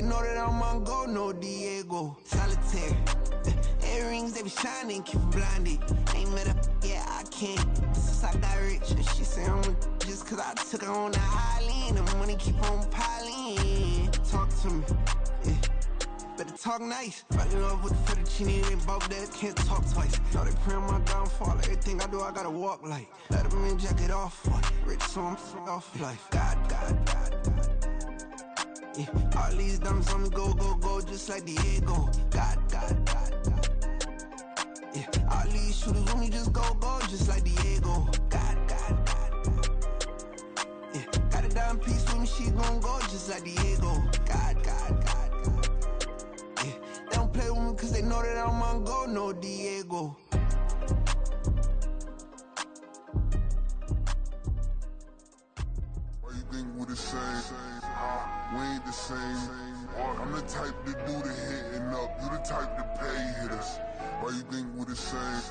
know that I'm on go, no Diego. Solitaire. Earrings, they be shining, keep blinded. Ain't met up, yeah, I can't. Since I got rich, and she say I'm just cause I took her on the island. The money keep on piling. Talk to me, yeah. Better talk nice. Fucking up with the fettuccine, they both dead, can't talk twice. Know they pray on my downfall, everything I do, I gotta walk like. Let them in, jacket off, rich, so I'm off life. God. Yeah, all these diamonds on me go, just like Diego. God. Yeah, all these shooters with me just go, just like Diego. God. Yeah, got a dime piece with me, she gon' go just like Diego. God. Yeah, they don't play with me cause they know that I'm on go, no Diego. Why you think we're the same? We ain't the same. I'm the type to do the hitting up, you the type to pay hitters. Why you think we're the same?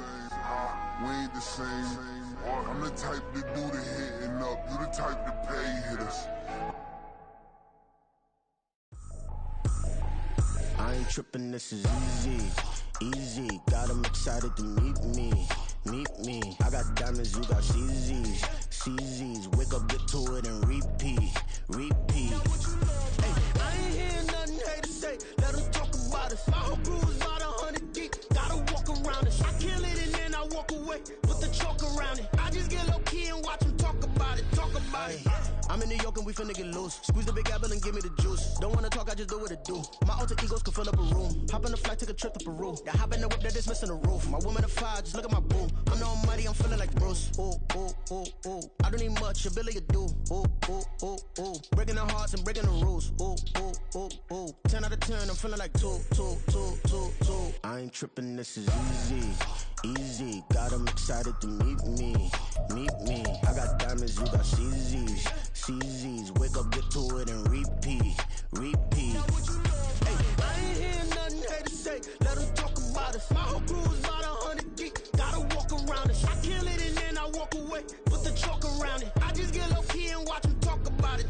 We ain't the same. I'm the type to do the hitting up, you the type to pay hitters. I ain't tripping, this is easy. Got 'em excited to meet me. I got diamonds, you got CZs. Wake up, get to it, and repeat. Hey, I ain't hearing nothing haters say. Let them talk about us. My whole crew is about 100 deep. Gotta walk around it. I kill it and then I walk away. Put the chalk around it. I just get low key and watch them talk about it. I'm in New York and we finna get loose. Squeeze the big apple and give me the juice. Don't wanna talk, I just do what it do. My alter egos can fill up a room. Hop on the flight, take a trip to Peru. That hop in the whip that is missing the roof. My woman a fire, just look at my boo. I'm the almighty, I'm feeling like Bruce. Ooh. I don't need much, ability to do. Ooh. Breaking the hearts and breaking the rules. Ooh. 10 out of 10, I'm feeling like two. I ain't tripping, this is easy. Got 'em excited to meet me. I got diamonds, you got CZs. Wake up, get to it, and repeat. Hey, I ain't hearing nothing haters say. Let them talk about us. My whole crew is about 100 deep. Gotta walk around it. I kill it and then I walk away. Put the chalk around it. I just get low key and watch them talk about it.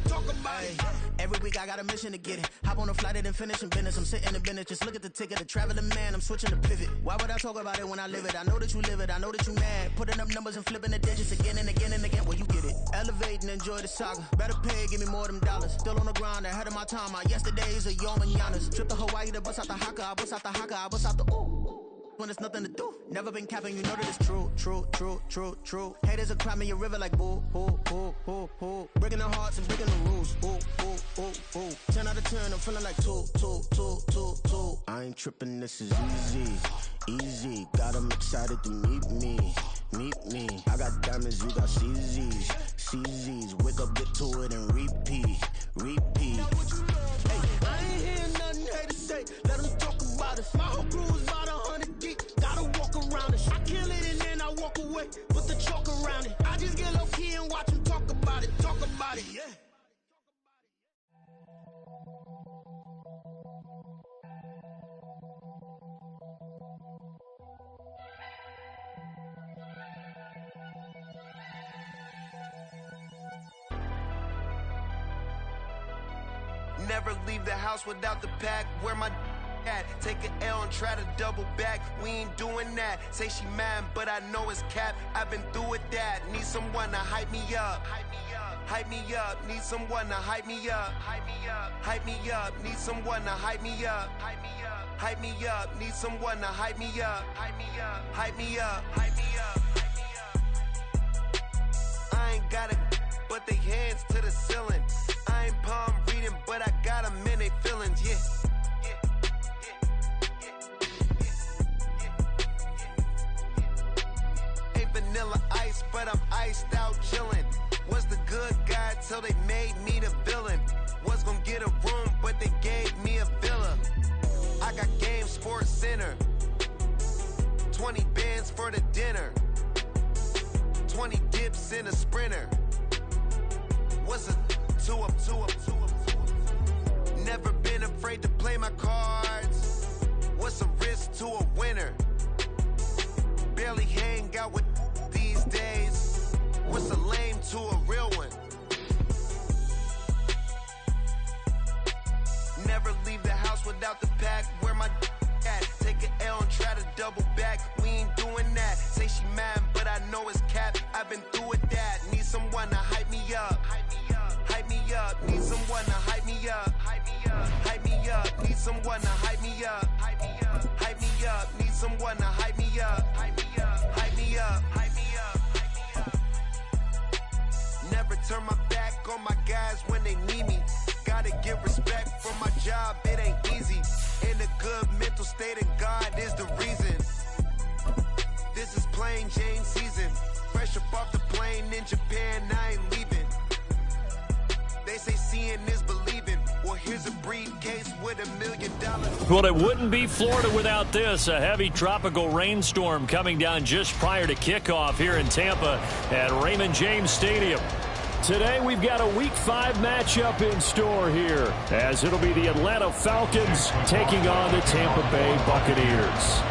Every week I got a mission to get it. Hop on a flight and then finish in business. I'm sitting in business, just look at the ticket. The traveling man, I'm switching to pivot. Why would I talk about it when I live it? I know that you live it, I know that you mad. Putting up numbers and flipping the digits again and again. Well, you get it. Elevate and enjoy the saga. Better pay, give me more them dollars. Still on the grind, ahead of my time. My yesterdays are your mananas. Trip to Hawaii to bust out the haka. I bust out the ooh. When there's nothing to do. Never been capping, you know that it's true. Haters are climbing your river like boo. Breaking the hearts and breaking the rules. Ooh. 10 out of 10, I'm feeling like two. I ain't tripping, this is easy. Got 'em excited to meet me. I got diamonds, you got CZs. Wake up, get to it, and repeat. Hey, I ain't hearing nothing haters say. Let them talk about us. My whole crew is about 100 deep. Gotta walk around it. I kill it and then I walk away. Put the chalk around it. I just get low key and watch them talk about it. Yeah. Never leave the house without the pack. Where my at? Take an L and try to double back. We ain't doing that. Say she mad, but I know it's cap. I've been through with that. Need someone to hype me up. Need someone to hype me up. Need someone to hype me up. Need someone to hype me up. I ain't got it, but they hands to the ceiling. I ain't palm reading, but I got them in they feelings, yeah. Ain't vanilla ice, but I'm iced out chillin'. Was the good guy till they made me the villain. Was gonna get a room, but they gave me a villa. I got Game Sports Center. 20 bands for the dinner. 20 dips in a Sprinter. What's a 2 up? double back, we ain't doing that. Say she mad, but I know it's cap. I've been through with that. Need someone to hype me up. Hype me up. Need someone to hype me up. Hype me up. Need someone to hype me up. Hype me up. Need someone to hype me up. Hype me up. Hype me up. Never turn my back on my guys when they need me. Gotta give respect for my job, it ain't easy. In a good mental state, and God is the reason. This is plain Jane season. Fresh up off the plane in Japan, I ain't leaving. They say seeing is believing. Well, here's a briefcase with $1 million. Well, it wouldn't be Florida without this. A heavy tropical rainstorm coming down just prior to kickoff here in Tampa at Raymond James Stadium. Today we've got a Week 5 matchup in store here, as it'll be the Atlanta Falcons taking on the Tampa Bay Buccaneers.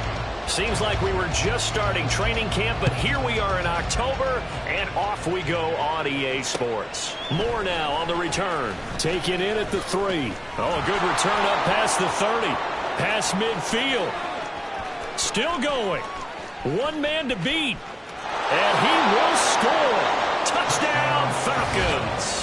Seems like we were just starting training camp, but here we are in October, and off we go on EA Sports. More now on the return. Taken in at the 3. Oh, a good return up past the 30. Past midfield. Still going. One man to beat. And he will score. Touchdown, Falcons.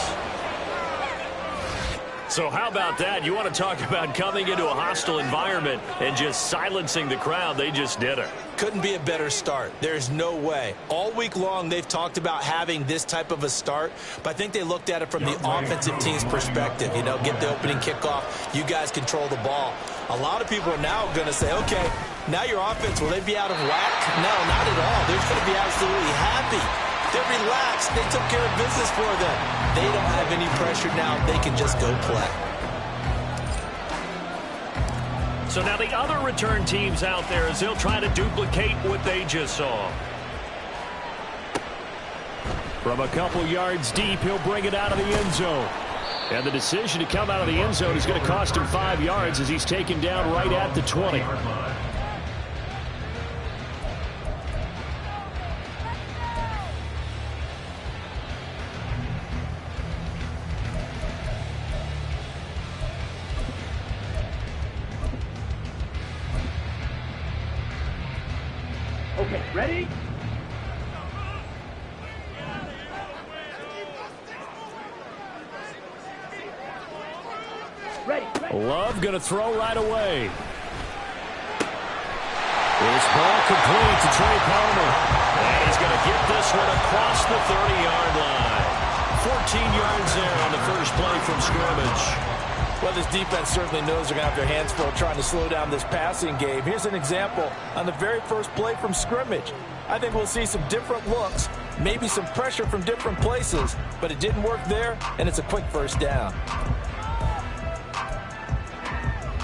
So how about that? You want to talk about coming into a hostile environment and just silencing the crowd. They just did it. Couldn't be a better start. There's no way. All week long, they've talked about having this type of a start, but I think they looked at it from the offensive team's perspective. You know, get the opening kickoff. You guys control the ball. A lot of people are now going to say, okay, now your offense, will they be out of whack? No, not at all. They're going to be absolutely happy. They're relaxed. They took care of business for them. They don't have any pressure now. They can just go play. So now the other return teams out there as they'll try to duplicate what they just saw. From a couple yards deep, he'll bring it out of the end zone. And the decision to come out of the end zone is going to cost him 5 yards as he's taken down right at the 20. Okay, ready? Ready. Love going to throw right away. This ball complete to Trey Palmer. And he's going to get this one across the 30-yard line. 14 yards there on the first play from scrimmage. Well, this defense certainly knows they're going to have their hands full trying to slow down this passing game. Here's an example on the very first play from scrimmage. I think we'll see some different looks, maybe some pressure from different places, but it didn't work there, and it's a quick first down.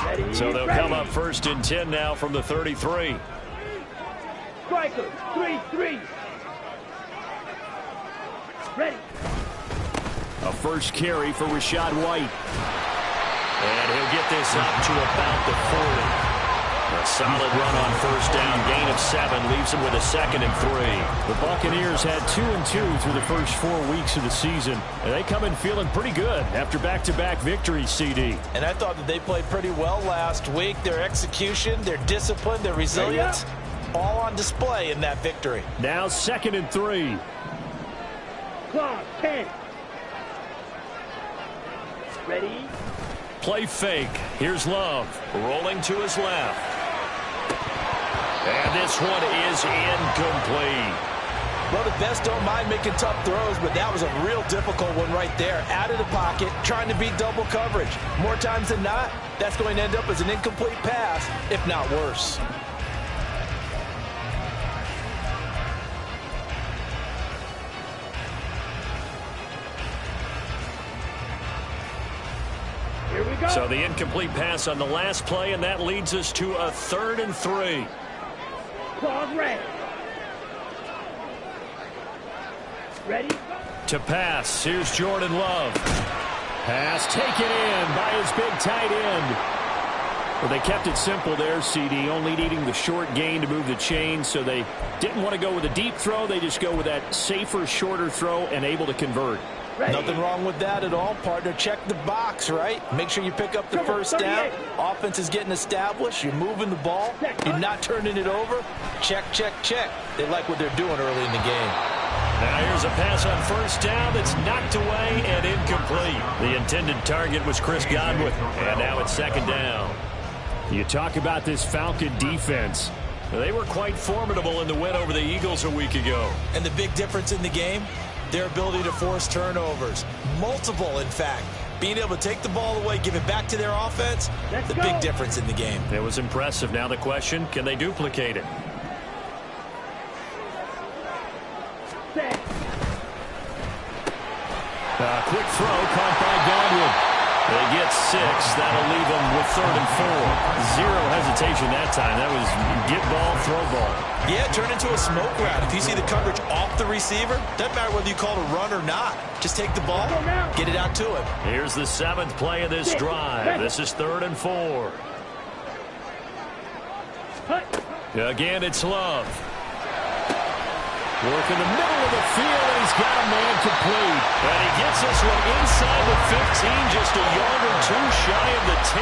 Ready, so they'll come up 1st and 10 now from the 33. Striker, 3-3. Ready. A first carry for Rashad White. And he'll get this up to about the 40. A solid run on first down, gain of 7, leaves him with a 2nd and 3. The Buccaneers had 2-2 through the first 4 weeks of the season, and they come in feeling pretty good after back-to-back victories, CD. And I thought that they played pretty well last week. Their execution, their discipline, their resilience, all on display in that victory. Now 2nd and 3. Clock, 10. Ready? Play fake. Here's Love. Rolling to his left. And this one is incomplete. Well, the best don't mind making tough throws, but that was a real difficult one right there. Out of the pocket, trying to beat double coverage. More times than not, that's going to end up as an incomplete pass, if not worse. So the incomplete pass on the last play, and that leads us to a 3rd and 3. Claws red. Ready? To pass. Here's Jordan Love. Pass taken in by his big tight end. Well, they kept it simple there, CD, only needing the short gain to move the chain, so they didn't want to go with a deep throw. They just go with that safer, shorter throw and able to convert. Nothing wrong with that at all, partner. Check the box, right? Make sure you pick up the first down. Offense is getting established. You're moving the ball. You're not turning it over. Check, check, check. They like what they're doing early in the game. Now here's a pass on first down that's knocked away and incomplete. The intended target was Chris Godwin. And now it's second down. You talk about this Falcon defense. They were quite formidable in the win over the Eagles a week ago. And the big difference in the game, their ability to force turnovers. Multiple, in fact. Being able to take the ball away, give it back to their offense, the big difference in the game. It was impressive. Now the question, can they duplicate it? Quick throw caught by Godwin. They get 6. That'll leave them with 3rd and 4. Zero hesitation that time. That was get ball, throw ball. Yeah, turn into a smoke route. If you see the coverage off the receiver, doesn't matter whether you call it a run or not. Just take the ball, get it out to him. Here's the 7th play of this drive. This is 3rd and 4. Again, it's Love. Work in the middle of the field, and he's got a man complete. And he gets this one inside the 15, just a yard or 2 shy of the 10.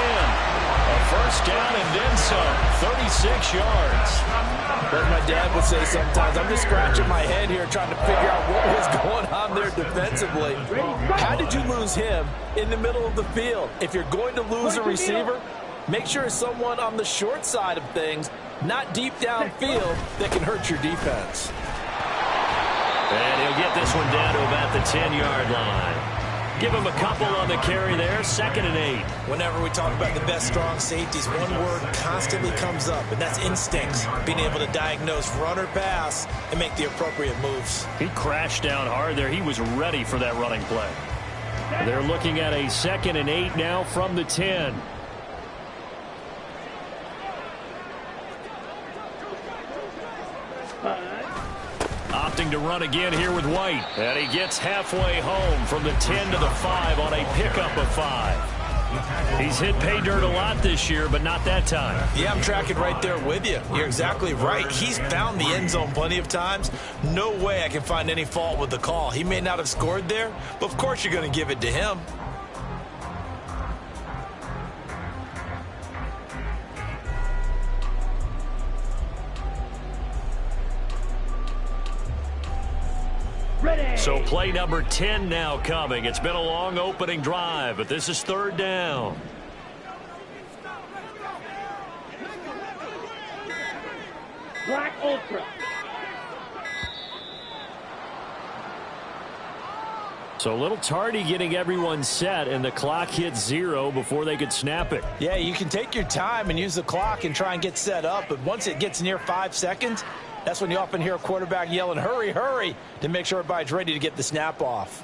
A first down and then some, 36 yards. As my dad would say sometimes, I'm just scratching my head here trying to figure out what was going on there defensively. How did you lose him in the middle of the field? If you're going to lose a receiver, make sure it's someone on the short side of things, not deep downfield, that can hurt your defense. And he'll get this one down to about the 10-yard line. Give him a couple on the carry there, 2nd and 8. Whenever we talk about the best strong safeties, one word constantly comes up, and that's instincts. Being able to diagnose run or pass and make the appropriate moves. He crashed down hard there. He was ready for that running play. They're looking at a 2nd and 8 now from the 10. Opting to run again here with White. And he gets halfway home from the 10 to the 5 on a pickup of 5. He's hit pay dirt a lot this year, but not that time. Yeah, I'm tracking right there with you. You're exactly right. He's found the end zone plenty of times. No way I can find any fault with the call. He may not have scored there, but of course you're going to give it to him. So play number 10 now coming. It's been a long opening drive, but this is 3rd down. Black Ultra. So a little tardy getting everyone set, and the clock hit 0 before they could snap it. Yeah, you can take your time and use the clock and try and get set up, but once it gets near 5 seconds, that's when you often hear a quarterback yelling, hurry, hurry, to make sure everybody's ready to get the snap off.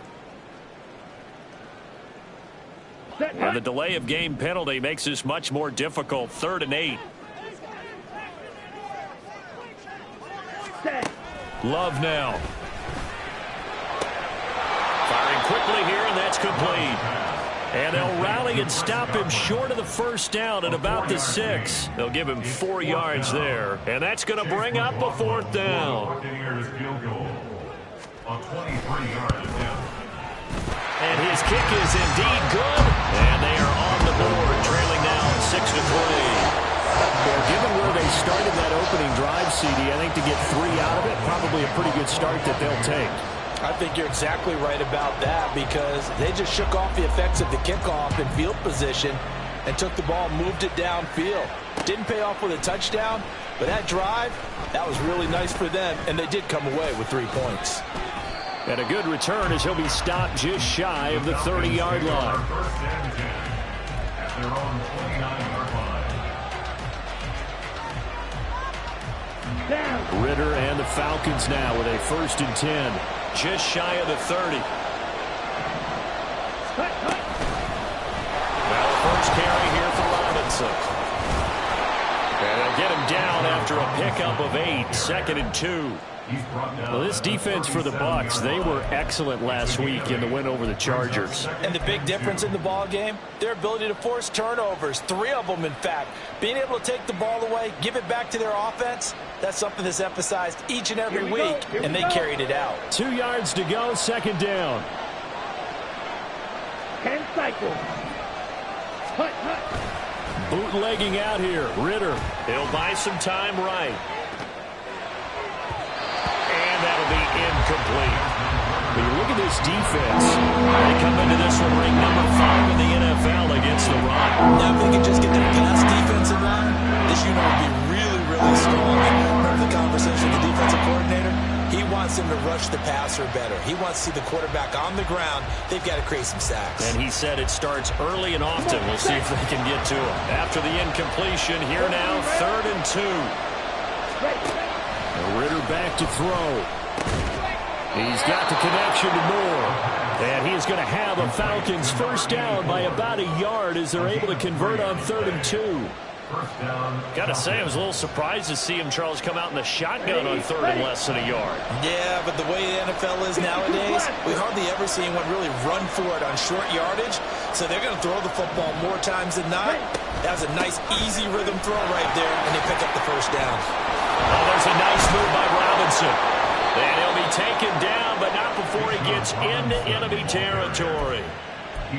And the delay of game penalty makes this much more difficult. 3rd and 8. Love now. Firing quickly here, and that's complete. And they'll rally and stop him short of the first down at about the 6. They'll give him 4 yards there. And that's going to bring up a 4th down. And his kick is indeed good. And they are on the board, trailing now 6-3. Well, given where they started that opening drive, CD, I think to get 3 out of it, probably a pretty good start that they'll take. I think you're exactly right about that because they just shook off the effects of the kickoff in field position and took the ball and moved it downfield. Didn't pay off with a touchdown, but that drive, that was really nice for them, and they did come away with 3 points. And a good return as he'll be stopped just shy of the 30-yard line. Ritter and the Falcons now with a 1st and 10. Just shy of the 30. Well, first carry here for Robinson. And they'll get him down after a pickup of 8. 2nd and 2. Well, this defense for the Bucs, they were excellent last week in the win over the Chargers. And the big difference in the ball game, their ability to force turnovers, 3 of them in fact. Being able to take the ball away, give it back to their offense, that's something that's emphasized each and every week, and they carried it out. 2 yards to go, 2nd down. Rifle. Hut, hut. Bootlegging out here. Ritter. He'll buy some time right. And that'll be incomplete. But you look at this defense. They come into this one ranked number 5 in the NFL against the run. Now if they can just get their pass defense in line, this unit will be really, really strong. Remember the conversation with the defensive coordinator? He wants them to rush the passer better. He wants to see the quarterback on the ground. They've got to create some sacks. And he said it starts early and often. We'll see if they can get to him. After the incompletion, here now, 3rd and 2. Ritter back to throw. He's got the connection to Moore. And he's going to have a Falcons first down by about a yard as they're able to convert on 3rd and 2. Got to say, I was a little surprised to see him, Charles, come out in the shotgun on 3rd and less than a yard. Yeah, but the way the NFL is nowadays, we hardly ever see anyone really run for it on short yardage. So they're going to throw the football more times than not. That was a nice, easy rhythm throw right there, and they pick up the first down. Oh, there's a nice move by Robinson. And he'll be taken down, but not before he gets into enemy territory.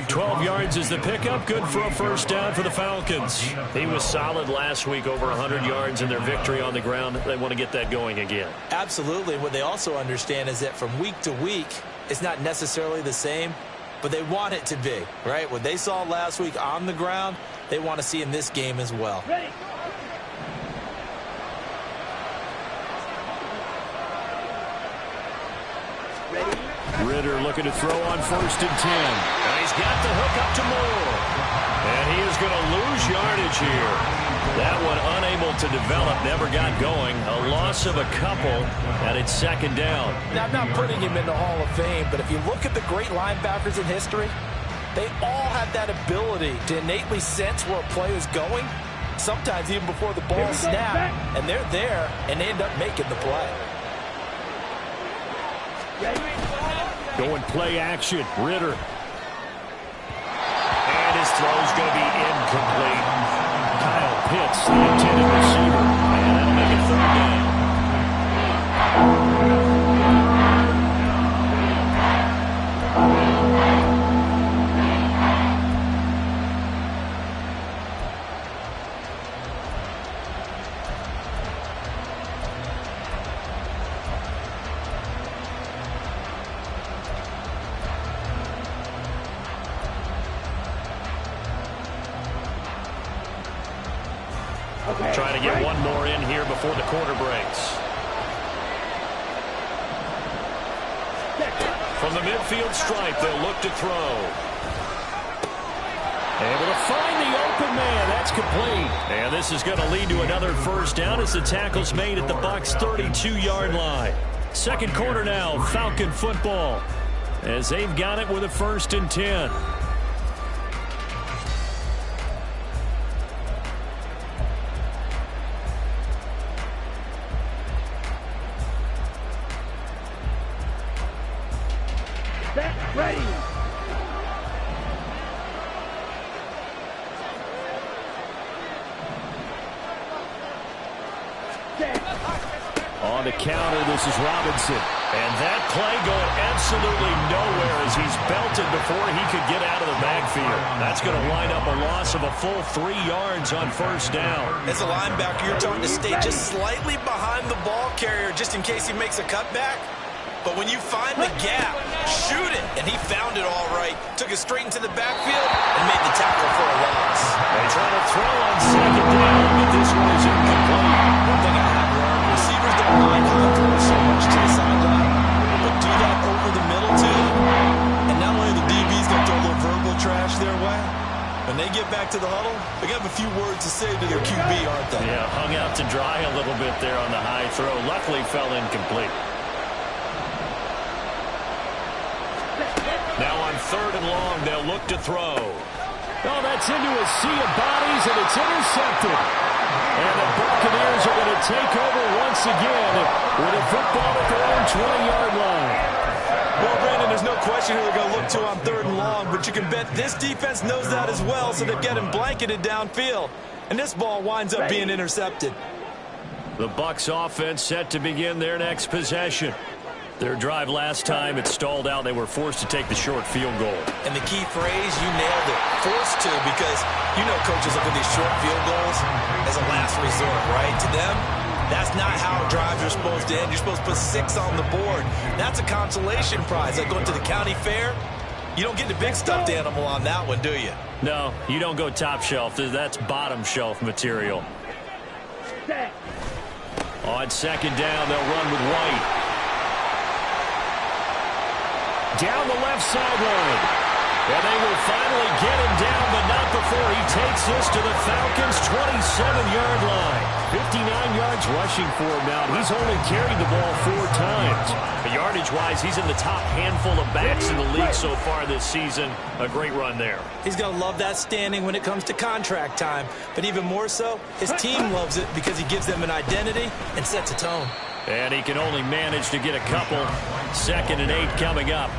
12 yards is the pickup. Good for a first down for the Falcons. He was solid last week, over 100 yards in their victory on the ground. They want to get that going again. Absolutely. What they also understand is that from week to week, it's not necessarily the same, but they want it to be, right? What they saw last week on the ground, they want to see in this game as well. Ready. Ritter looking to throw on 1st and 10. And he's got the hook up to Moore. And he is going to lose yardage here. That one unable to develop, never got going. A loss of a couple, and it's 2nd down. Now, I'm not putting him in the Hall of Fame, but if you look at the great linebackers in history, they all have that ability to innately sense where a play is going, sometimes even before the ball snaps, and they're there, and they end up making the play. Going play action, Ritter. And his throw's going to be incomplete. Kyle Pitts, the intended receiver. And that'll make it 3rd down. Trying to get one more in here before the quarter breaks. From the midfield stripe, they'll look to throw. Able to find the open man. That's complete. And this is going to lead to another first down as the tackle's made at the Bucs' 32-yard line. 2nd quarter now, Falcon football, as they've got it with a 1st and 10. Ready. On the counter, this is Robinson. And that play going absolutely nowhere as he's belted before he could get out of the backfield. That's going to wind up a loss of a full 3 yards on 1st down. As a linebacker, you're trying to stay just slightly behind the ball carrier just in case he makes a cutback. But when you find the gap, shoot it. And he found it all right. Took it straight into the backfield and made the tackle for a loss. They try to throw on 2nd down, but this one is incomplete. One thing I have learned, receivers don't mind how they throw so much to the sideline, but do that over the middle too. And not only the DB's going to throw a little verbal trash their way, when they get back to the huddle, they have a few words to say to their QB, aren't they? Yeah, hung out to dry a little bit there on the high throw. Luckily fell incomplete. Now on 3rd and long, they'll look to throw. Oh, that's into a sea of bodies, and it's intercepted. And the Buccaneers are going to take over once again with a football at their own 20-yard line. Well, Brandon, there's no question who they're going to look to on 3rd and long, but you can bet this defense knows that as well, so they've got him blanketed downfield. And this ball winds up being intercepted. The Bucs offense set to begin their next possession. Their drive last time, it stalled out. They were forced to take the short field goal. And the key phrase, you nailed it, forced to, because you know coaches look at these short field goals as a last resort, right? To them, that's not how drives are supposed to end. You're supposed to put 6 on the board. That's a consolation prize. Like going to the county fair, you don't get the big stuffed animal on that one, do you? No, you don't go top shelf. That's bottom shelf material. On second down, they'll run with White. Down the left sideline. And they will finally get him down, but not before he takes this to the Falcons' 27-yard line. 59 yards rushing for him now. He's only carried the ball 4 times. But yardage-wise, he's in the top handful of backs in the league so far this season. A great run there. He's going to love that standing when it comes to contract time. But even more so, his team loves it because he gives them an identity and sets a tone. And he can only manage to get a couple. 2nd and 8 coming up.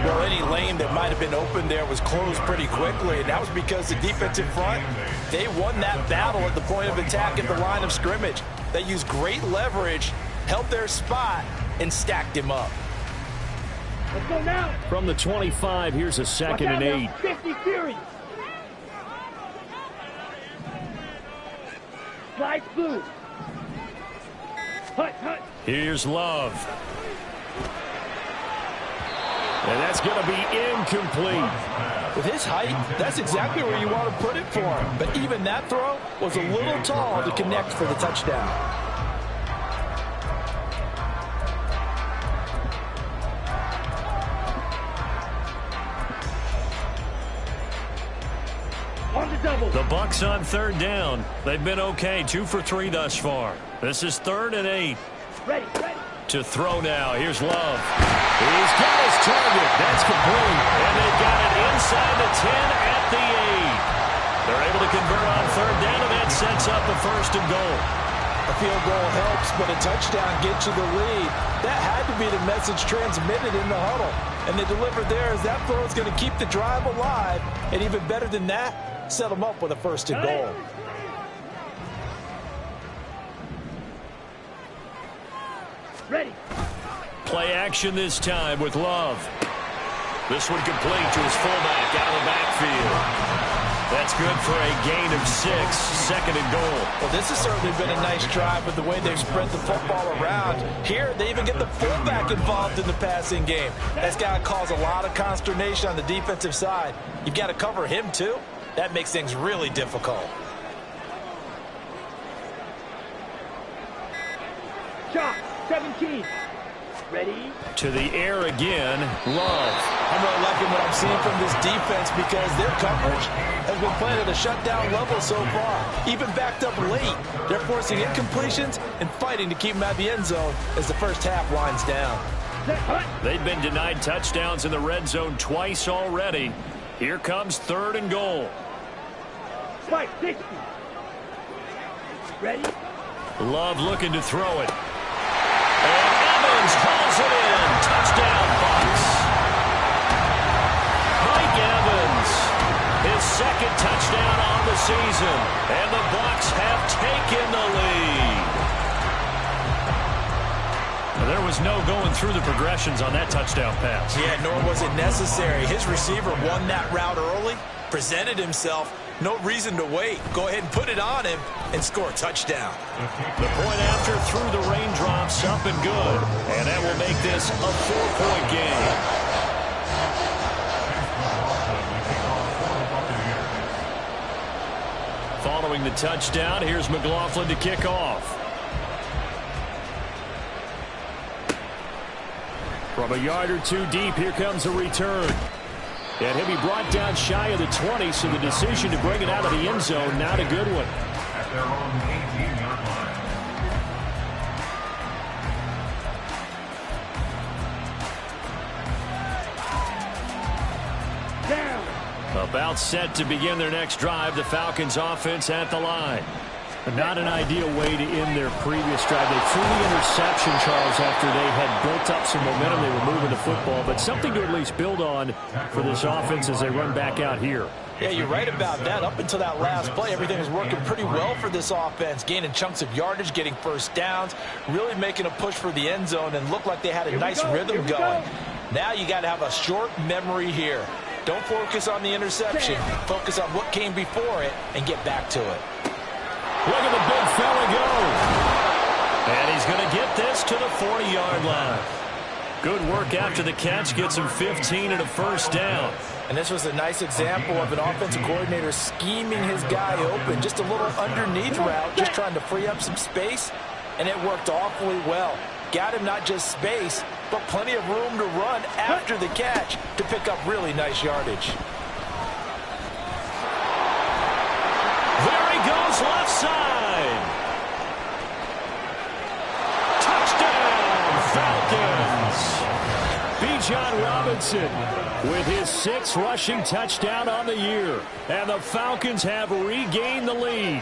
Well, any lane that might have been open there was closed pretty quickly, and that was because the defensive front, they won that battle at the point of attack at the line of scrimmage. They used great leverage, held their spot, and stacked him up. Let's go now. From the 25, here's a 2nd and 8. 50 Fury. Slide through. Hut. Here's Love. And that's going to be incomplete. With his height, that's exactly where you want to put it for him. But even that throw was a little tall to connect for the touchdown. On the double. The Bucs on 3rd down. They've been okay, 2 for 3 thus far. This is 3rd and 8. Ready. To throw now. Here's Love. He's got his target. That's complete. And they've got it inside the 10 at the 8. They're able to convert on 3rd down, and that sets up a 1st and goal. A field goal helps, but a touchdown gets you the lead. That had to be the message transmitted in the huddle. And they delivered there as that throw is going to keep the drive alive. And even better than that, set them up with a 1st and goal. Ready. Play action this time with Love. This one complete to his fullback out of the backfield. That's good for a gain of 6, 2nd and goal. Well, this has certainly been a nice drive with the way they've spread the football around. Here, they even get the fullback involved in the passing game. That's got to cause a lot of consternation on the defensive side. You've got to cover him, too. That makes things really difficult. Shot. 17. Ready. To the air again. Love. I'm really liking what I'm seeing from this defense because their coverage has been playing at a shutdown level so far. Even backed up late, they're forcing incompletions and fighting to keep them out of the end zone as the first half winds down. They've been denied touchdowns in the red zone twice already. Here comes 3rd and goal. Spike 60. Ready. Love looking to throw it. And Evans calls it in. Touchdown, Bucs. Mike Evans, his 2nd touchdown on the season. And the Bucs have taken the lead. There was no going through the progressions on that touchdown pass. Yeah, nor was it necessary. His receiver won that route early, presented himself. No reason to wait. Go ahead and put it on him and score a touchdown. The point after through the raindrops, up and good. And that will make this a 4-point game. Following the touchdown, here's McLaughlin to kick off. From a yard or 2 deep, here comes a return. And he'll be brought down shy of the 20, so the decision to bring it out of the end zone, not a good one. At their own 18-yard line. Down. About set to begin their next drive, the Falcons offense at the line. Not an ideal way to end their previous drive. They threw the interception, Charles, after they had built up some momentum. They were moving the football, but something to at least build on for this offense as they run back out here. Yeah, you're right about that. Up until that last play, everything was working pretty well for this offense, gaining chunks of yardage, getting first downs, really making a push for the end zone, and looked like they had a nice rhythm going. Now you got to have a short memory here. Don't focus on the interception. Focus on what came before it and get back to it. Look at the big fella go. And he's going to get this to the 40-yard line. Good work after the catch. Gets him 15 and a first down. And this was a nice example of an offensive coordinator scheming his guy open. Just a little underneath route, just trying to free up some space, and it worked awfully well. Got him not just space, but plenty of room to run after the catch to pick up really nice yardage. There he goes, left side. Touchdown, Falcons. Bijan Robinson with his 6th rushing touchdown on the year. And the Falcons have regained the lead.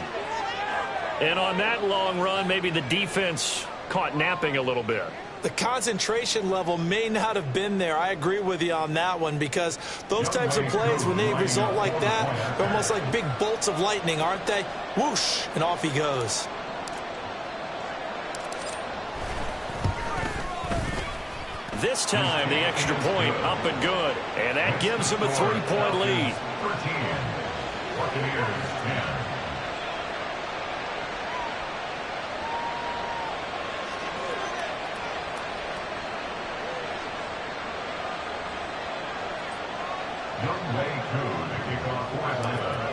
And on that long run, maybe the defense caught napping a little bit. The concentration level may not have been there. I agree with you on that one, because those types of plays, when they result like that, they're almost like big bolts of lightning, aren't they? Whoosh, and off he goes. This time, the extra point up and good. And that gives him a 3-point lead. 13. Buccaneers 10. Young Way 2 to kick off for Atlanta.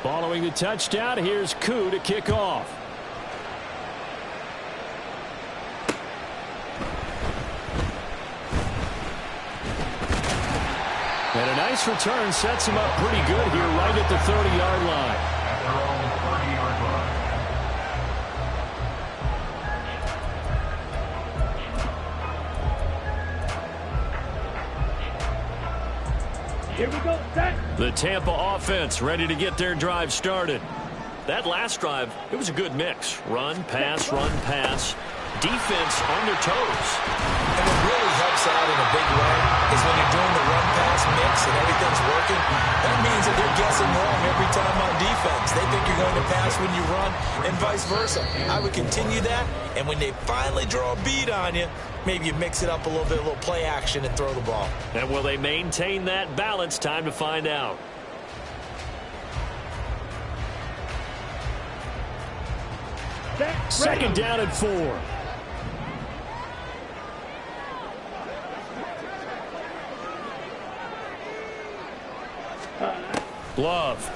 Following the touchdown, here's Koo to kick off. And a nice return sets him up pretty good here right at the 30-yard line. At their own 30-yard line. Here we go, set. The Tampa offense ready to get their drive started. That last drive, it was a good mix. Run, pass, defense on their toes. And what really helps out in a big way is when you're doing the run-pass mix and everything's working. That means that they're guessing wrong every time on defense. They think you're going to pass when you run and vice versa. I would continue that, and when they finally draw a bead on you, maybe you mix it up a little bit, a little play action, and throw the ball. And will they maintain that balance? Time to find out. Second down and 4. Love.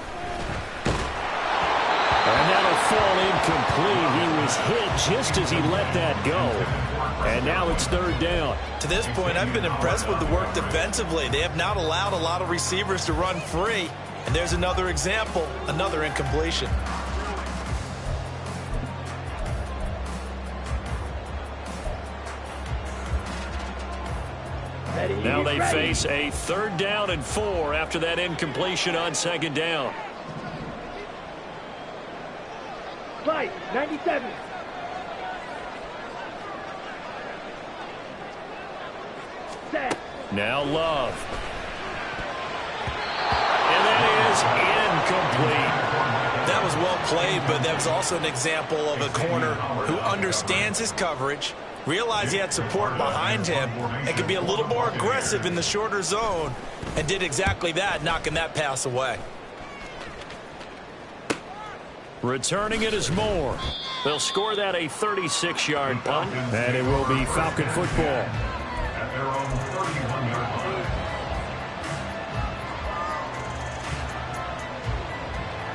And that'll fall incomplete. He was hit just as he let that go. And now it's 3rd down. To this point, I've been impressed with the work defensively. They have not allowed a lot of receivers to run free. And there's another example, another incompletion. Now they face a 3rd down and 4 after that incompletion on 2nd down. Slide, 97. Set. Now Love. And that is incomplete. That was well played, but that was also an example of a corner who understands his coverage, realized he had support behind him, and could be a little more aggressive in the shorter zone, and did exactly that, knocking that pass away. Returning it is Moore. They'll score that a 36-yard punt, and it will be Falcon football. At their own 31-yard line.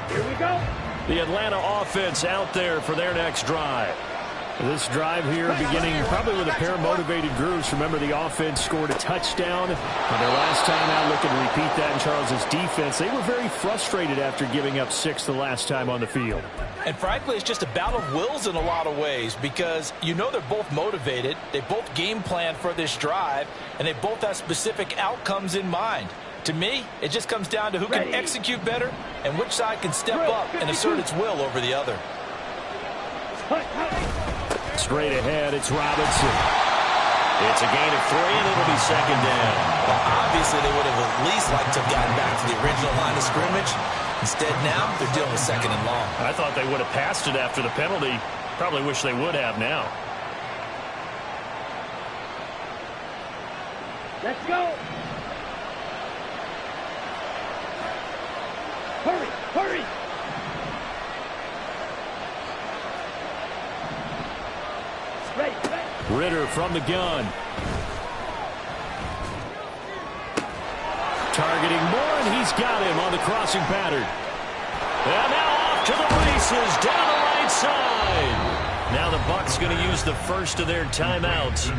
Here we go. The Atlanta offense out there for their next drive. This drive here beginning probably with a pair of motivated groups. Remember, the offense scored a touchdown on their last time out. Looking to repeat that in Charles's defense. They were very frustrated after giving up 6 the last time on the field. And frankly, it's just a battle of wills in a lot of ways, because you know they're both motivated. They both game plan for this drive, and they both have specific outcomes in mind. To me, it just comes down to who can execute better and which side can step up and assert its will over the other. Straight ahead, it's Robinson. It's a gain of 3, and it'll be second down. Well, obviously, they would have at least liked to have gotten back to the original line of scrimmage. Instead, now they're dealing with second and long. I thought they would have passed it after the penalty. Probably wish they would have now. Let's go. Hurry, hurry. Ready, ready. Ritter from the gun. Targeting Moore, and he's got him on the crossing pattern. And now off to the races down the right side. Now the Bucs going to use the first of their timeouts.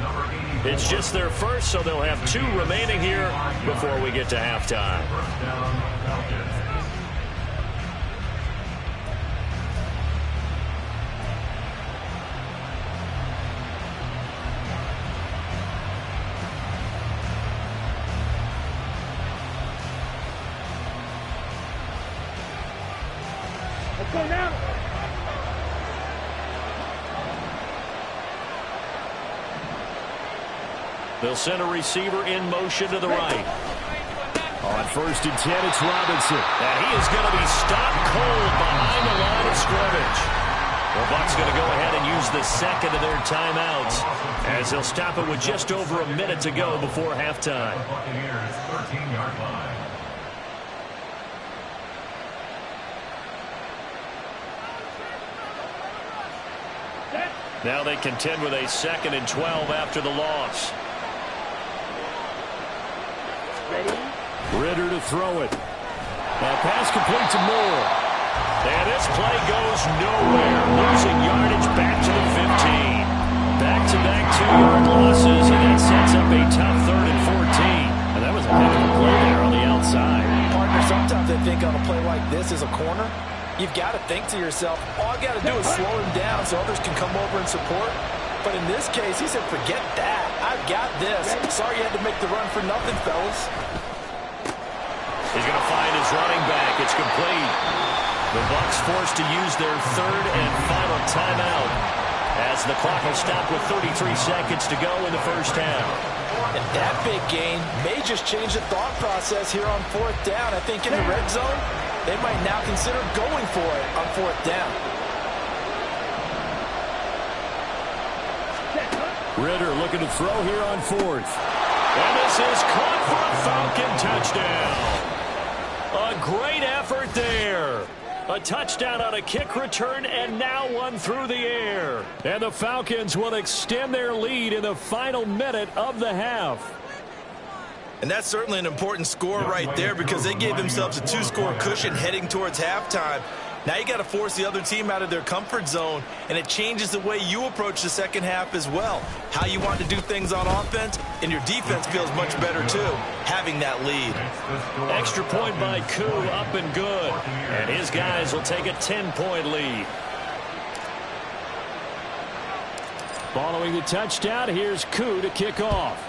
It's just their first, so they'll have 2 remaining here before we get to halftime. Let's go now. They'll send a receiver in motion to the right. On 1st and 10, it's Robinson. And he is going to be stopped cold behind the line of scrimmage. The Bucs going to go ahead and use the second of their timeouts as they'll stop it with just over a minute to go before halftime. Buccaneers 13-yard line. Now they contend with a 2nd and 12 after the loss. Ready. Ritter to throw it. A pass complete to Moore. And this play goes nowhere. Losing yardage back to the 15. Back-to-back 2-yard losses, and that sets up a tough 3rd and 14. And that was a heck of a play there on the outside. Partner, sometimes I think on a play like this as a corner, you've got to think to yourself, all I got to do is slow him down so others can come over and support. But in this case, he said, forget that. I've got this. Sorry you had to make the run for nothing, fellas. He's going to find his running back. It's complete. The Bucs forced to use their 3rd and final timeout as the clock will stop with 33 seconds to go in the first half. And that big gain may just change the thought process here on 4th down. I think in the red zone, they might now consider going for it on 4th down. Ritter looking to throw here on 4th. And this is caught for a Falcon touchdown. A great effort there. A touchdown on a kick return, and now one through the air. And the Falcons will extend their lead in the final minute of the half. And that's certainly an important score right there because they gave themselves a 2-score cushion heading towards halftime. Now you got to force the other team out of their comfort zone, and it changes the way you approach the second half as well. How you want to do things on offense, and your defense feels much better too, having that lead. Extra point by Koo, up and good. And his guys will take a 10-point lead. Following the touchdown, here's Koo to kick off.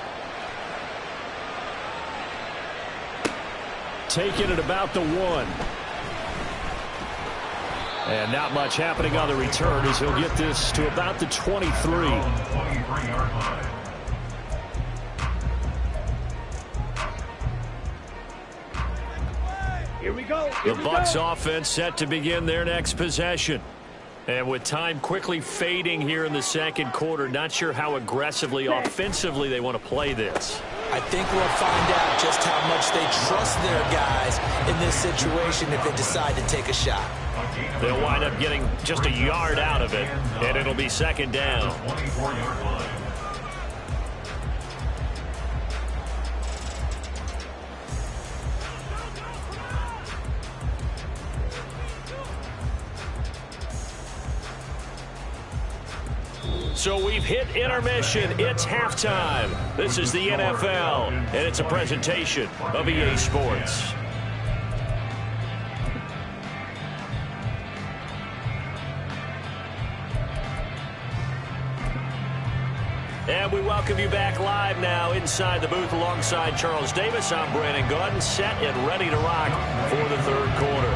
Taking it about the 1. And not much happening on the return as he'll get this to about the 23. Here we go. The Bucs offense set to begin their next possession. And with time quickly fading here in the second quarter, not sure how aggressively, offensively they want to play this. I think we'll find out just how much they trust their guys in this situation if they decide to take a shot. They'll wind up getting just a yard out of it, and it'll be second down. So we've hit intermission. It's halftime. This is the NFL, and it's a presentation of EA Sports. And we welcome you back live now inside the booth alongside Charles Davis. I'm Brandon Gaudin, set and ready to rock for the third quarter.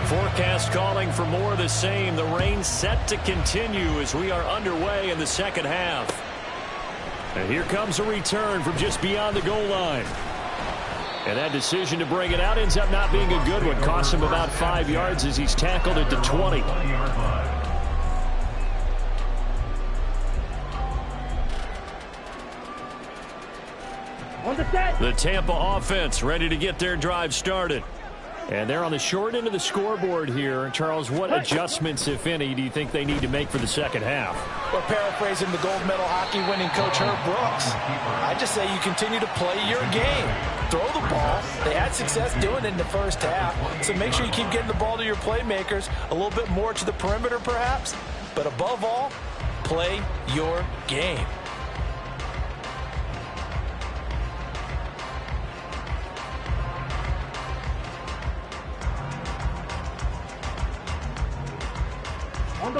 Forecast calling for more of the same. The rain set to continue as we are underway in the second half. And here comes a return from just beyond the goal line. And that decision to bring it out ends up not being a good one. Costs him about 5 yards as he's tackled at the 20. On the set. The Tampa offense ready to get their drive started. And they're on the short end of the scoreboard here. Charles, what adjustments, if any, do you think they need to make for the second half? Well, paraphrasing the gold medal hockey winning coach Herb Brooks, I just say you continue to play your game. Throw the ball. They had success doing it in the first half. So make sure you keep getting the ball to your playmakers, a little bit more to the perimeter perhaps. But above all, play your game.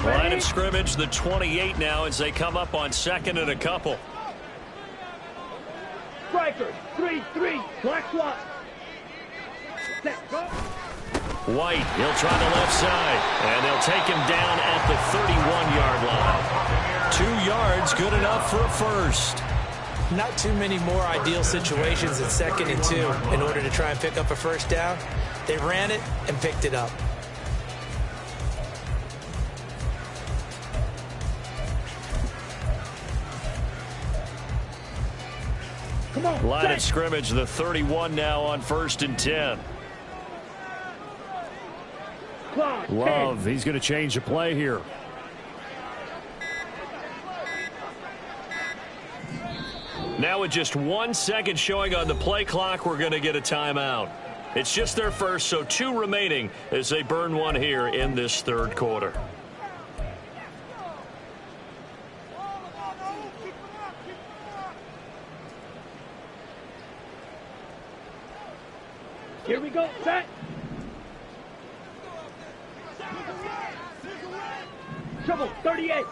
Line of scrimmage, the 28 now as they come up on second and a couple. Strikers, 3-3, black swat. Set, go. White, he'll try the left side, and they'll take him down at the 31-yard line. 2 yards, good enough for a first. Not too many more ideal situations at 2nd and 2 in order to try and pick up a first down. They ran it and picked it up. Line of scrimmage, the 31 now on 1st and 10. Love, he's going to change the play here. Now with just 1 second showing on the play clock, we're going to get a timeout. It's just their first, so 2 remaining as they burn one here in this third quarter. Here we go, set. Trouble, 38.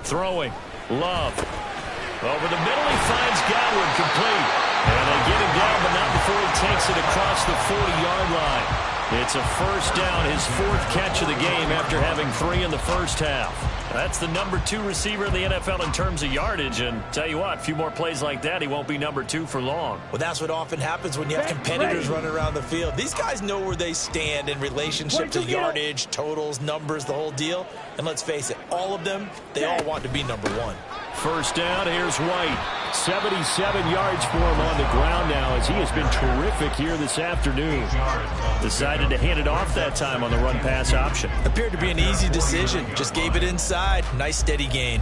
Throwing, Love. Over the middle, he finds Godwin complete. And they get him down, but not before he takes it across the 40-yard line. It's a first down, his 4th catch of the game after having 3 in the first half. That's the number 2 receiver in the NFL in terms of yardage. And tell you what, a few more plays like that, he won't be number 2 for long. Well, that's what often happens when you have competitors running around the field. These guys know where they stand in relationship to yardage, totals, numbers, the whole deal. And let's face it, all of them, they all want to be number 1. First down, here's White. 77 yards for him on the ground now as he has been terrific here this afternoon. Decided to hand it off that time on the run-pass option. Appeared to be an easy decision. Just gave it inside. Nice steady gain.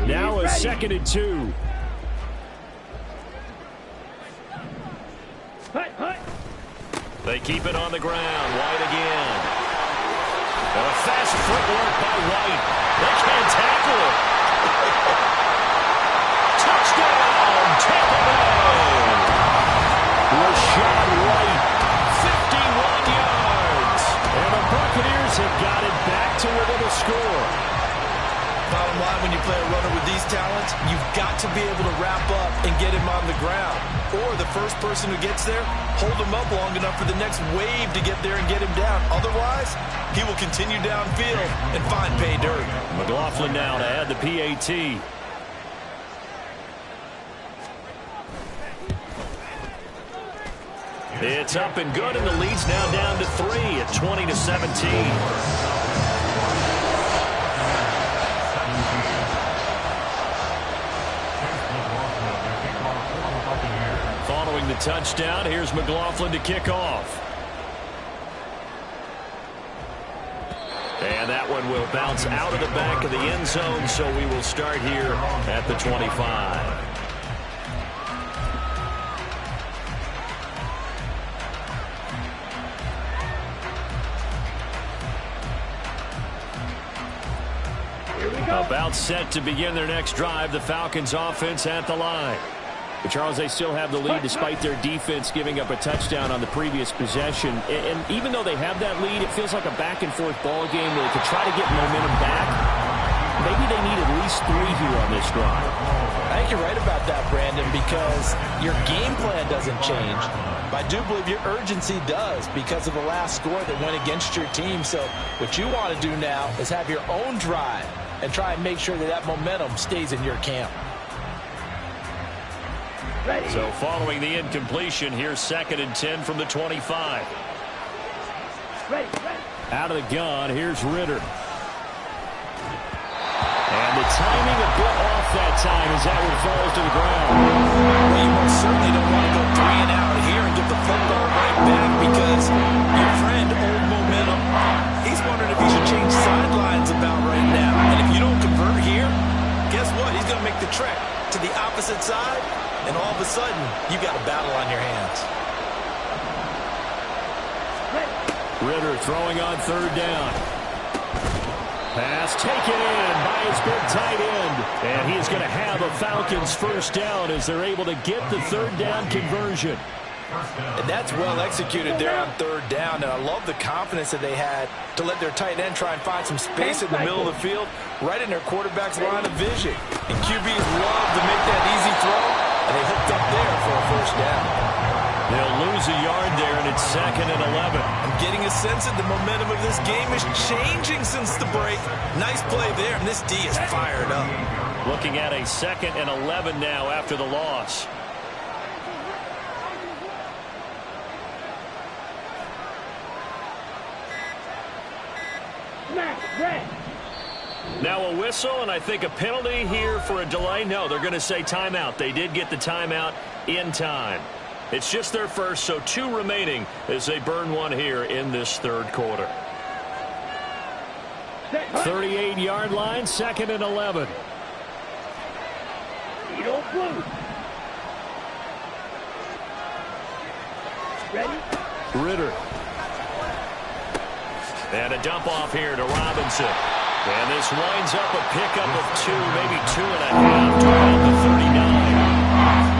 Now a 2nd and 2. They keep it on the ground. White again. And a fast footwork by White. They can't tackle it. Touchdown, Tampa Bay. Rashad White, 51 yards. And the Buccaneers have got it back to within a score. Bottom line, when you play a runner with these talents, you've got to be able to wrap up and get him on the ground. Or the first person who gets there, hold him up long enough for the next wave to get there and get him down. Otherwise, he will continue downfield and find pay dirt. McLaughlin now to add the PAT. It's up and good, and the lead's now down to 3 at 20-17. Following the touchdown, here's McLaughlin to kick off. And that one will bounce out of the back of the end zone, so we will start here at the 25. About set to begin their next drive, the Falcons offense at the line. But Charles, they still have the lead despite their defense giving up a touchdown on the previous possession. And even though they have that lead, it feels like a back-and-forth ball game where they could try to get momentum back. maybe they need at least 3 here on this drive. I think you're right about that, Brandon, because your game plan doesn't change. But I do believe your urgency does because of the last score that went against your team. So what you want to do now is have your own drive and try and make sure that that momentum stays in your camp. Ready. So following the incompletion, here's 2nd and 10 from the 25. Ready. Out of the gun, here's Ritter. And the timing a bit off that time as that one falls to the ground. Well, you most certainly don't want to go 3 and out here and get the football right back because your friend, old momentum, he's wondering if he should change sidelines about right now. And if you don't convert here, guess what? He's going to make the trek to the opposite side, and all of a sudden, you've got a battle on your hands. Ritter throwing on 3rd down. Pass taken in by his big tight end. And he is going to have a Falcons 1st down as they're able to get the 3rd down conversion. And that's well executed there on 3rd down. And I love the confidence that they had to let their tight end try and find some space in the middle of the field, right in their quarterback's line of vision. And QBs love to make that easy throw, and they hooked up there for a 1st down. They'll lose a yard there, and it's 2nd and 11. I'm getting a sense that the momentum of this game is changing since the break. Nice play there, and this D is fired up. Looking at a 2nd and 11 now after the loss. Now a whistle, and I think a penalty here for a delay. No, they're going to say timeout. They did get the timeout in time. It's just their first, so 2 remaining as they burn one here in this 3rd quarter. 38-yard line, 2nd and 11. Ready? Ritter. And a dump off here to Robinson. And this winds up a pickup of 2, maybe 2.5 to around the 39.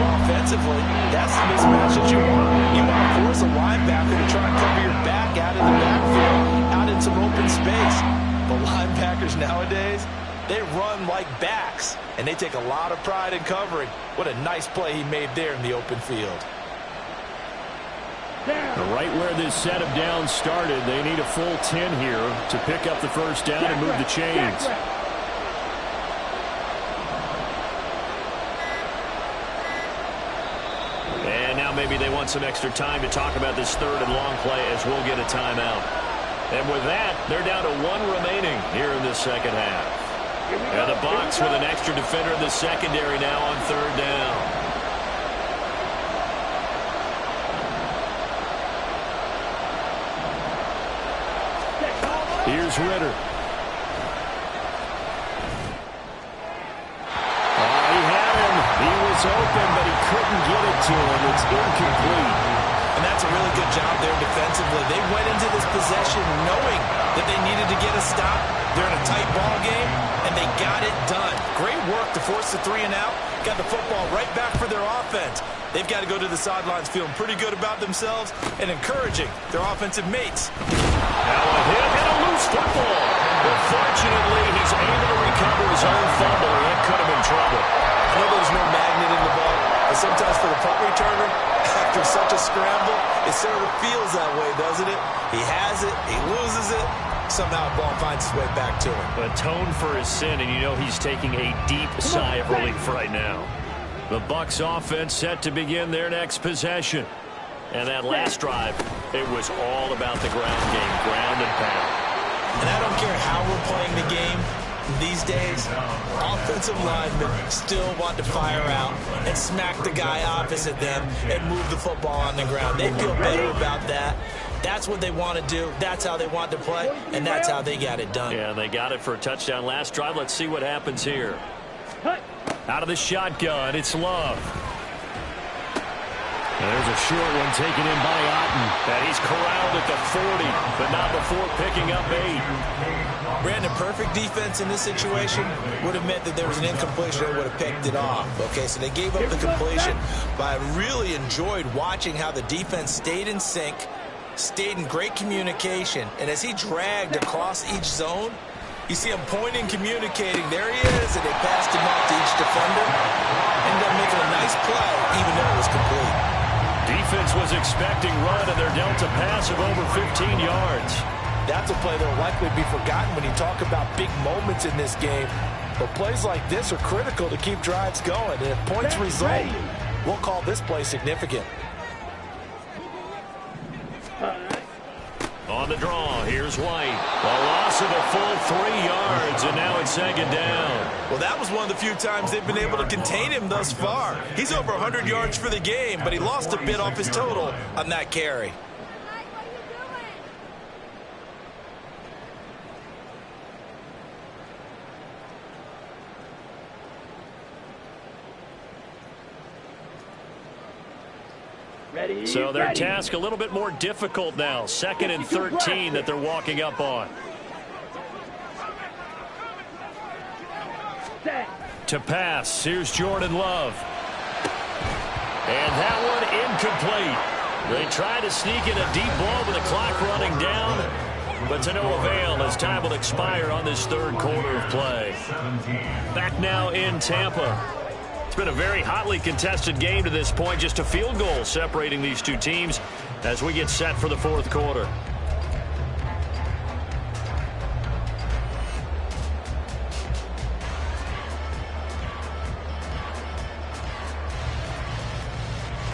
Well, offensively, that's the mismatch that you want. You want to force a linebacker to try and cover your back out in the backfield, out in some open space. The linebackers nowadays, they run like backs, and they take a lot of pride in covering. What a nice play he made there in the open field. Right where this set of downs started, they need a full 10 here to pick up the 1st down and move the chains. And now maybe they want some extra time to talk about this 3rd and long play as we'll get a timeout. And with that, they're down to 1 remaining here in the 2nd half. And the Bucs with an extra defender in the secondary now on 3rd down. Here's Ritter. He had him. He was open, but he couldn't get it to him. It's incomplete. And that's a really good job there defensively. They went into this possession knowing that they needed to get a stop. They're in a tight ball game, and they got it done. Great work to force the 3 and out. Got the football right back for their offense. They've got to go to the sidelines feeling pretty good about themselves and encouraging their offensive mates. Now a hit and a loose football. But fortunately, he's able to recover his own fumble, or that could have been trouble. I know there's no magnet in the ball, but sometimes for the punt returner, after such a scramble, it sort of feels that way, doesn't it? He has it, he loses it, somehow the ball finds its way back to him. Atone for his sin, and you know he's taking a deep sigh of relief right now. The Bucs offense set to begin their next possession. And that last drive, it was all about the ground game, ground and pound. And I don't care how we're playing the game these days, offensive linemen still want to fire out and smack the guy opposite them and move the football on the ground. They feel better about that. That's what they want to do. That's how they want to play, and that's how they got it done. Yeah, they got it for a touchdown last drive. Let's see what happens here. Out of the shotgun, it's Love. There's a short one taken in by Otten. And he's corralled at the 40, but not before picking up 8. Brandon, perfect defense in this situation would have meant that there was an incompletion. They would have picked it off. Okay, so they gave up the completion. But I really enjoyed watching how the defense stayed in sync, stayed in great communication. And as he dragged across each zone, You see him pointing, communicating. There he is, and they passed him off to each defender. Ended up making a nice play, even though it was complete. Defense was expecting run, and they're dealt a pass of over 15 yards. That's a play that will likely be forgotten when you talk about big moments in this game. But plays like this are critical to keep drives going. And if points result, we'll call this play significant. On the draw, here's White. A loss of a full 3 yards, and now it's second down. Well, that was one of the few times they've been able to contain him thus far. He's over 100 yards for the game, but he lost a bit off his total on that carry. Ready, So their ready. task a little bit more difficult now. 2nd and 13 that they're walking up on. Set. To pass, here's Jordan Love. And that one incomplete. They try to sneak in a deep ball with the clock running down, but to no avail as time will expire on this third quarter of play. Back now in Tampa. It's been a very hotly contested game to this point. Just a field goal separating these two teams as we get set for the fourth quarter.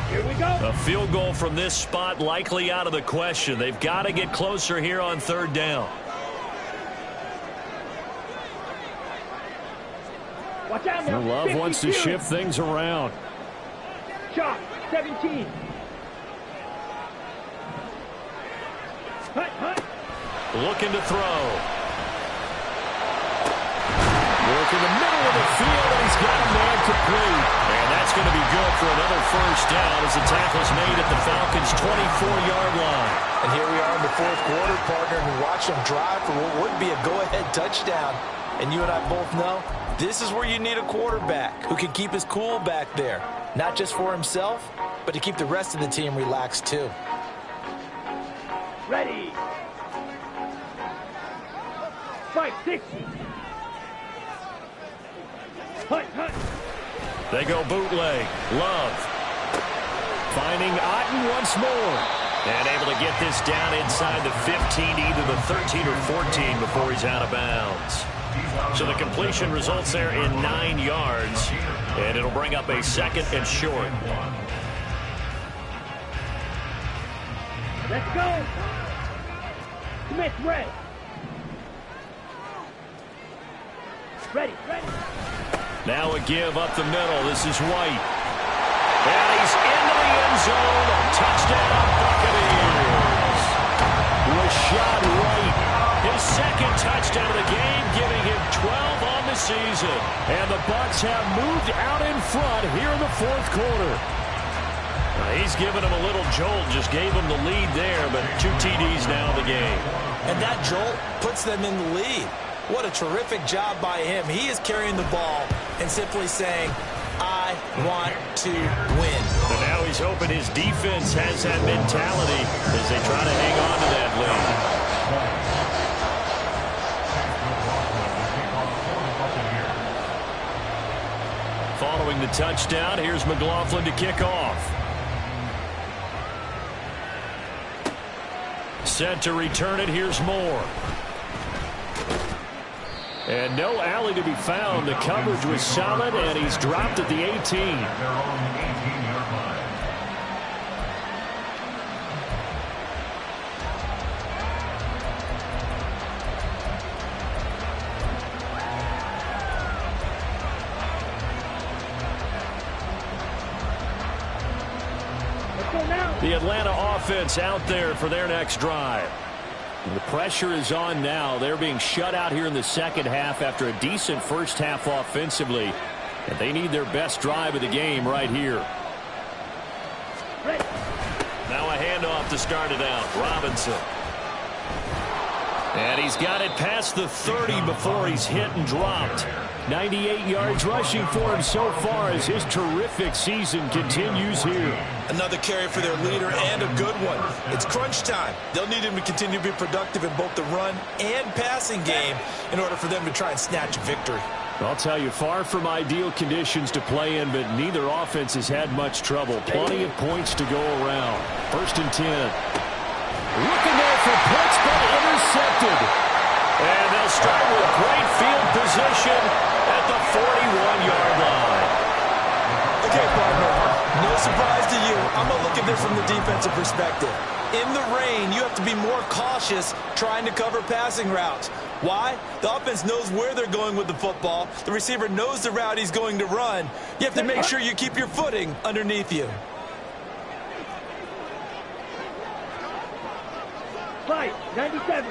Here we go. A field goal from this spot likely out of the question. They've got to get closer here on third down. Watch out now. Love wants to 52. shift things around. Shot. 17. Hut. Looking to throw. Work in the middle of the field, and he's got a man complete. And that's going to be good for another first down as the tackle's made at the Falcons' 24-yard line. And here we are in the fourth quarter, partner, and we watch them drive for what would be a go-ahead touchdown. And you and I both know this is where you need a quarterback who can keep his cool back there. Not just for himself, but to keep the rest of the team relaxed too. Ready. 560. Hut. They go bootleg. Love. Finding Otten once more. And able to get this down inside the 15, either the 13 or 14 before he's out of bounds. So the completion results there in 9 yards. And it'll bring up a 2nd and short. Let's go. Smith, ready. Ready. Now a give up the middle. This is White. And he's into the end zone. Touchdown, Buccaneers. Rashad White, his 2nd touchdown of the game, giving him 12 on the season. And the Bucs have moved out in front here in the fourth quarter. He's given him a little jolt, just gave him the lead there, but 2 TDs now in the game. And that jolt puts them in the lead. What a terrific job by him. He is carrying the ball and simply saying, I want to win. And now he's hoping his defense has that mentality as they try to hang on to that lead. Following the touchdown, here's McLaughlin to kick off. Set to return it, here's Moore. And no alley to be found. The coverage was solid, and he's dropped at the 18. The Atlanta offense out there for their next drive. The pressure is on now. They're being shut out here in the second half after a decent first half offensively. And they need their best drive of the game right here. Now a handoff to start it out. Robinson. And he's got it past the 30 before he's hit and dropped. 98 yards rushing for him so far as his terrific season continues here. Another carry for their leader and a good one. It's crunch time. They'll need him to continue to be productive in both the run and passing game in order for them to try and snatch a victory. I'll tell you, far from ideal conditions to play in, but neither offense has had much trouble. Plenty of points to go around. 1st and 10. Looking there for Pitts, but intercepted. And they'll start with great field position at the 41-yard line. Okay, partner, no surprise to you. I'm going to look at this from the defensive perspective. In the rain, you have to be more cautious trying to cover passing routes. Why? The offense knows where they're going with the football. The receiver knows the route he's going to run. You have to make sure you keep your footing underneath you. Fight, 97.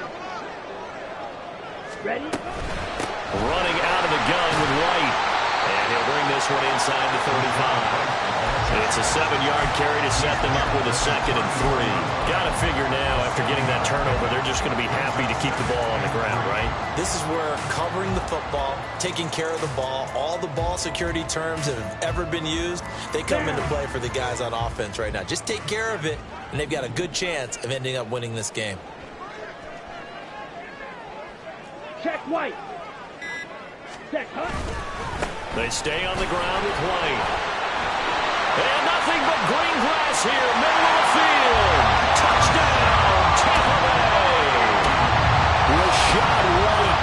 Ready? Running out of the gun with White. And he'll bring this one inside the 35. It's a 7-yard carry to set them up with a 2nd and 3. Got to figure now, after getting that turnover, they're just going to be happy to keep the ball on the ground, right? This is where covering the football, taking care of the ball, all the ball security terms that have ever been used, they come into play for the guys on offense right now. Just take care of it, and they've got a good chance of ending up winning this game. Check White. Check Hunt. They stay on the ground with White. And nothing but green grass here, middle of the field. Touchdown, Tampa Bay. Rashad White,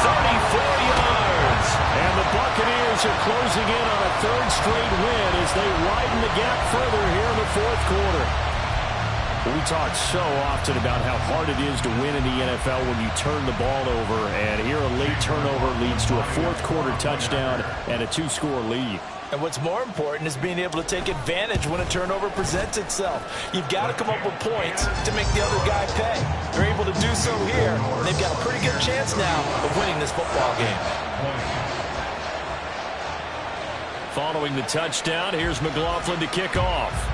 34 yards. And the Buccaneers are closing in on a 3rd straight win as they widen the gap further here in the 4th quarter. We talk so often about how hard it is to win in the NFL when you turn the ball over, and here a late turnover leads to a 4th quarter touchdown and a 2-score lead. And what's more important is being able to take advantage when a turnover presents itself. You've got to come up with points to make the other guy pay. They're able to do so here, and they've got a pretty good chance now of winning this football game. Following the touchdown, here's McLaughlin to kick off.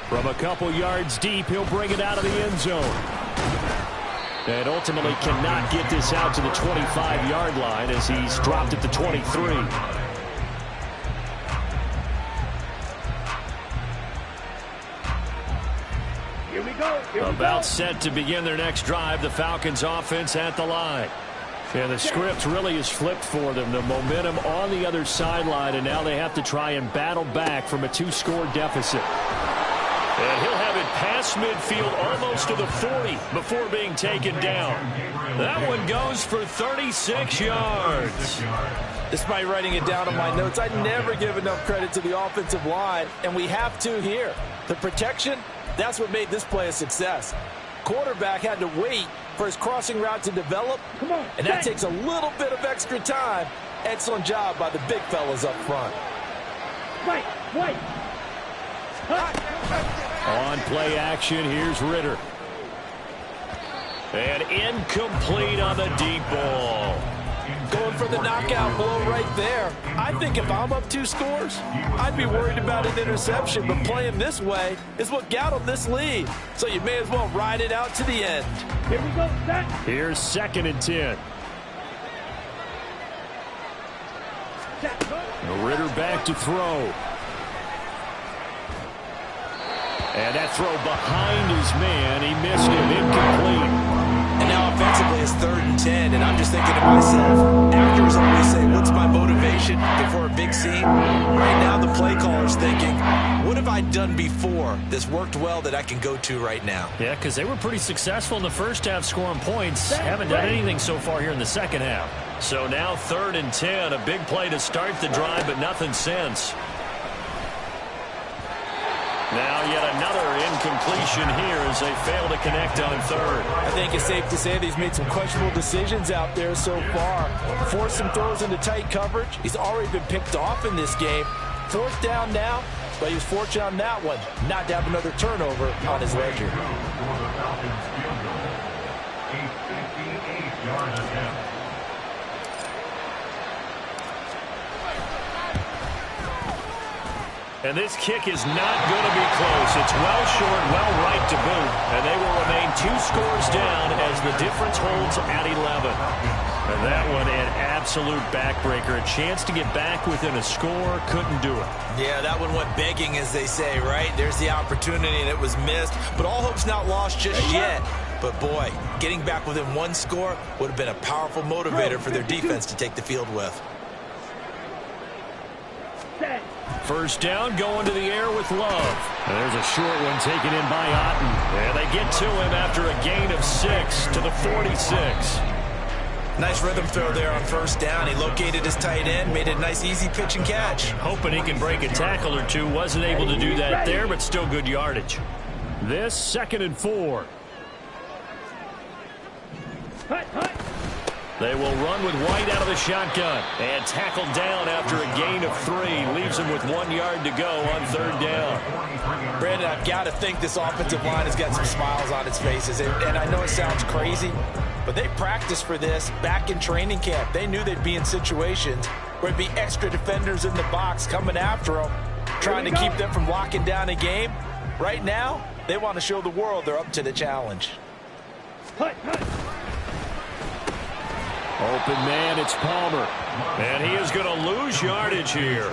From a couple yards deep, he'll bring it out of the end zone. And ultimately cannot get this out to the 25-yard line as he's dropped at the 23. Here we go. About set to begin their next drive, the Falcons offense at the line. And the script really is flipped for them. The momentum on the other sideline, and now they have to try and battle back from a 2-score deficit. And he'll have it past midfield almost to the 40 before being taken down. That one goes for 36 yards. Despite writing it down on my notes, I never give enough credit to the offensive line, and we have to here. The protection, that's what made this play a success. Quarterback had to wait for his crossing route to develop, and that takes a little bit of extra time. Excellent job by the big fellas up front. White. On play action, here's Ritter. And incomplete on the deep ball. Going for the knockout blow right there. I think if I'm up 2 scores, I'd be worried about an interception, but playing this way is what got them this lead. So you may as well ride it out to the end. Here we go, set. Here's 2nd and 10. Ritter back to throw. And that throw behind his man. He missed it. Incomplete. And now offensively it's 3rd and 10. And I'm just thinking to myself, actors always say, what's my motivation before a big scene? Right now the play caller's thinking, what have I done before that's worked well that I can go to right now? Yeah, because they were pretty successful in the first half scoring points. Haven't done anything so far here in the second half. So now 3rd and 10. A big play to start the drive, but nothing since. Now yet another incompletion here as they fail to connect on 3rd. I think it's safe to say that he's made some questionable decisions out there so far. Forced some throws into tight coverage. He's already been picked off in this game. 4th down now, but he was fortunate on that one not to have another turnover on his ledger. And this kick is not going to be close. It's well short, well right to boot. And they will remain 2 scores down as the difference holds at 11. And that one an absolute backbreaker. A chance to get back within a score. Couldn't do it. Yeah, that one went begging, as they say, right? There's the opportunity, and it was missed. But all hope's not lost just yet. But, boy, getting back within 1 score would have been a powerful motivator for their defense to take the field with. First down, going to the air with Love. And there's a short one taken in by Otten. And they get to him after a gain of 6 to the 46. Nice rhythm throw there on first down. He located his tight end, made a nice easy pitch and catch. Hoping he can break a tackle or two. Wasn't able to do that there, but still good yardage. This 2nd and 4. They will run with White out of the shotgun. And tackled down after a gain of 3. Leaves him with 1 yard to go on 3rd down. Brandon, I've got to think this offensive line has got some smiles on its faces. And I know it sounds crazy, but they practiced for this back in training camp. They knew they'd be in situations where there'd be extra defenders in the box coming after them, trying to keep them from locking down a game. Right now, they want to show the world they're up to the challenge. Open man, it's Palmer. And he is going to lose yardage here.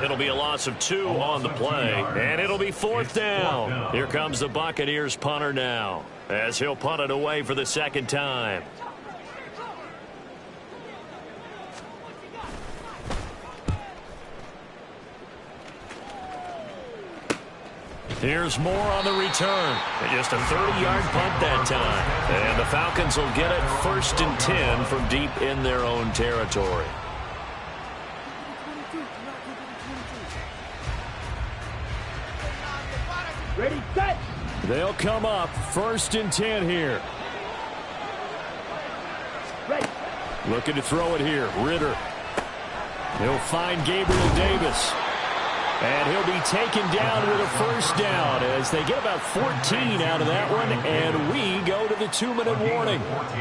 It'll be a loss of 2 on the play. And it'll be 4th down. Here comes the Buccaneers punter now, as he'll punt it away for the 2nd time. Here's Moore on the return. Just a 30-yard punt that time. And the Falcons will get it 1st and 10 from deep in their own territory. Ready, set. They'll come up 1st and 10 here. Ready. Looking to throw it here. Ritter. He'll find Gabriel Davis. And he'll be taken down with a 1st down as they get about 14 out of that one. And we go to the 2-minute warning. 14.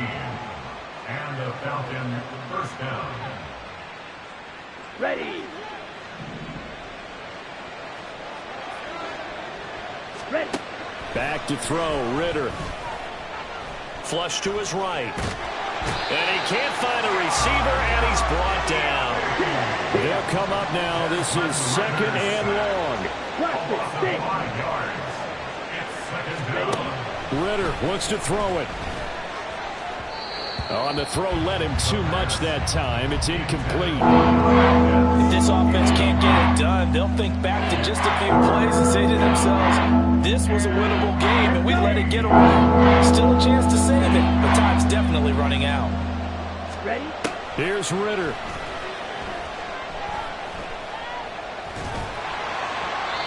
And the Falcon 1st down. Ready. Ready. Back to throw. Ritter. Flush to his right. And he can't find a receiver, and he's brought down. They'll come up now. This is 2nd and long. 5 yards. It's 2nd down. Ritter wants to throw it. On the throw, led him too much that time. It's incomplete. If this offense can't get it done, they'll think back to just a few plays and say to themselves, this was a winnable game, and we let it get away. Still a chance to save it, but time's definitely running out. Ready. Here's Ritter.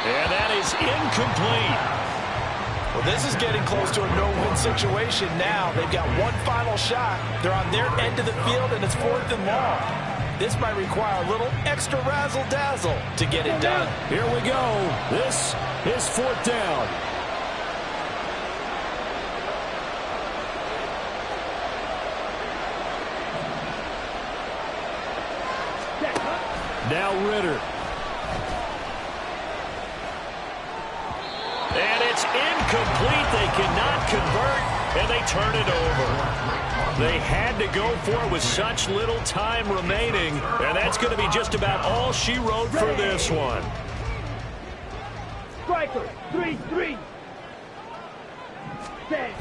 And that is incomplete. Well, this is getting close to a no-win situation now. They've got one final shot. They're on their end of the field, and it's 4th and long. This might require a little extra razzle-dazzle to get it done. Here we go. This is 4th down. Now Ritter. And it's incomplete. They cannot convert, and they turn it over. They had to go for it with such little time remaining, and that's going to be just about all she wrote for this one. Striker, 3-3. Set.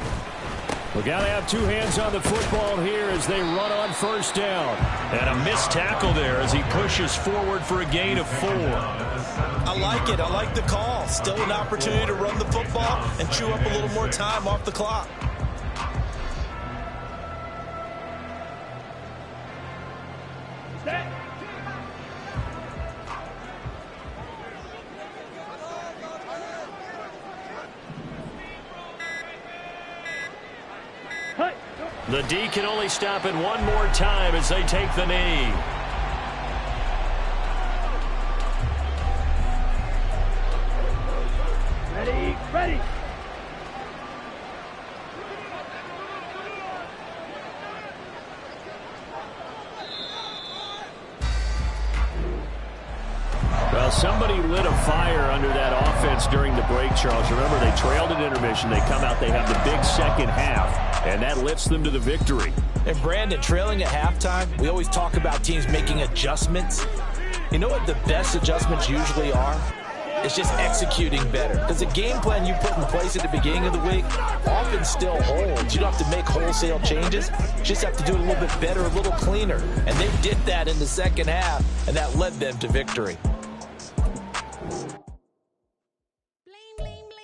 We got to have 2 hands on the football here as they run on 1st down. And a missed tackle there as he pushes forward for a gain of 4. I like it. I like the call. Still an opportunity to run the football and chew up a little more time off the clock. Set. Hut. The D can only stop it one more time as they take the knee. Ready, ready. Well, somebody lit a fire under that offense during the break, Charles. Remember, they trailed at intermission. They come out, they have the big second half, and that lifts them to the victory. And Brandon, trailing at halftime, we always talk about teams making adjustments. You know what the best adjustments usually are? It's just executing better. Because the game plan you put in place at the beginning of the week often still holds. You don't have to make wholesale changes. You just have to do it a little bit better, a little cleaner. And they did that in the second half, and that led them to victory.